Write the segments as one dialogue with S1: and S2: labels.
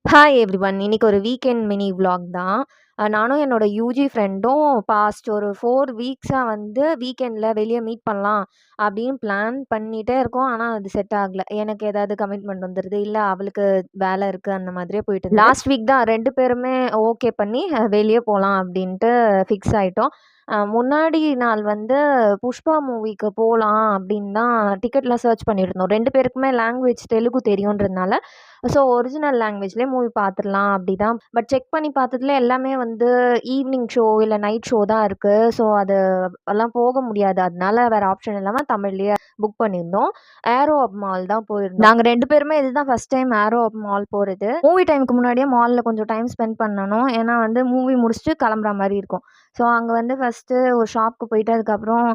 S1: Hi everyone. இன்னைக்கு ஒரு weekend mini vlog தான். நானும் என்னோட யூஜி ஃப்ரெண்டும் பாஸ்ட் ஒரு 4 வீக்ஸா வந்து வீக்கெண்ட்ல வெளிய மீட் பண்ணலாம் அப்படின்னு பிளான் பண்ணிட்டே இருக்கோம். ஆனா அது செட் ஆகல. எனக்கு ஏதாவது கமிட்மெண்ட் வந்துருது. இல்ல அவளுக்கு வேலை இருக்கு அந்த மாதிரியே போயிட்டு இருந்தது. லாஸ்ட் வீக் தான் 2 பேருமே ஓகே பண்ணி வெளிய போலாம் அப்படின்ட்டு ஃபிக்ஸ் ஆயிட்டோம். முன்னாடி நாள் வந்து புஷ்பா மூவிக்கு போலாம் அப்படின்னு தான் டிக்கெட்லாம் சர்ச் பண்ணியிருந்தோம். 2 பேருக்குமே லாங்குவேஜ் தெலுங்கு தெரியுன்றதுனால ஸோ ஒரிஜினல் லாங்குவேஜ்லேயே மூவி பார்த்துடலாம் அப்படி தான். பட் செக் பண்ணி பார்த்ததுல எல்லாமே வந்து ஈவினிங் ஷோ இல்ல நைட் ஷோ தான் இருக்கு. ஸோ அது எல்லாம் போக முடியாது. அதனால வேற ஆப்ஷன் இல்லாம தமிழ்லயே புக் பண்ணியிருந்தோம். ஏரோ அப் மால் தான் போயிருந்தோம். நாங்க 2 பேருமே இதுதான் ஃபர்ஸ்ட் டைம் ஏரோ அப் மால் போறது. மூவி டைமுக்கு முன்னாடியே மால்ல கொஞ்சம் டைம் ஸ்பெண்ட் பண்ணணும். ஏன்னா வந்து மூவி முடிச்சுட்டு கிளம்புற மாரி இருக்கும். ஸோ அங்க வந்து ஃபர்ஸ்ட்டு ஒரு ஷாப்க்கு போயிட்டு அதுக்கப்புறம்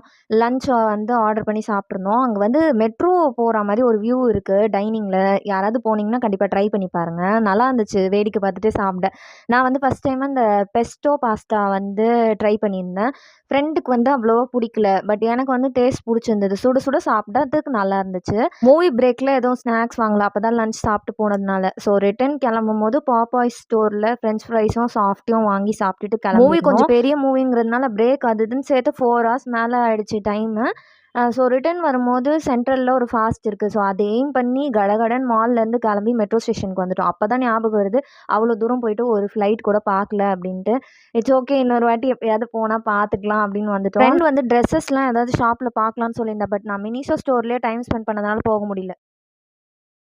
S1: லஞ்ச் வந்து ஆர்டர் பண்ணி சாப்பிட்டுருந்தோம். அங்க வந்து மெட்ரோ போற மாரி ஒரு வியூ இருக்கு டைனிங்ல. யாராவது போனீங்கன்னா கண்டிப்பா ட்ரை பண்ணி பாருங்க. நல்லா இருந்துச்சு வேடிக்கை பார்த்துட்டே சாப்பிட. நான் வந்து ஃபர்ஸ்ட் டைம் இந்த பெஸ்டோ பாஸ்தா வந்து ட்ரை பண்ணியிருந்தேன். ஃப்ரெண்டுக்கு வந்து அவ்வளவா பிடிக்கல. பட் எனக்கு வந்து டேஸ்ட் பிடிச்சிருந்தது. சுட சுட சாப்பிட்டதுக்கு நல்லா இருந்துச்சு. மூவி பிரேக்ல எதுவும் ஸ்நாக்ஸ் வாங்கல. அப்பதான் லஞ்ச் சாப்பிட்டு போனதுனால. ஸோ ரிட்டர்ன் கிளம்பும்போது பாப்பாய் ஸ்டோர்ல ஃப்ரெஞ்ச் ஃப்ரைஸும் சாஃப்ட்டியும் வாங்கி சாப்பிட்டுட்டு மூவி கொஞ்சம் பெரிய மூவிங்கிறதுனால பிரேக் அது இதுன்னு சேர்த்து 4 ஹார்ஸ் மேல ஆயிடுச்சு டைமு. ஸோ ரிட்டர்ன் வரும்போது சென்ட்ரல்ல ஒரு ஃபாஸ்ட் இருக்கு. ஸோ அத எய்ம் பண்ணி கடகடன்னு மால்லேருந்து கிளம்பி மெட்ரோ ஸ்டேஷனுக்கு வந்துட்டோம். அப்பதான் ஞாபகம் வருது, அவ்வளோ தூரம் போயிட்டு ஒரு ஃப்ளைட் கூட பார்க்கல அப்படின்ட்டு. இட்ஸ் ஓகே, இன்னொரு வாட்டி எப்பயாவது போனா பார்த்துக்கலாம் அப்படின்னு வந்துட்டோம். ஃப்ரெண்ட் வந்து ட்ரெஸ்ஸஸ்லாம் ஏதாவது ஷாப்ல பார்க்கலான்னு சொல்லியிருந்தா. பட் நான் மினிசோ ஸ்டோர்லயே டைம் ஸ்பெண்ட் பண்ணதுனால போக முடியல.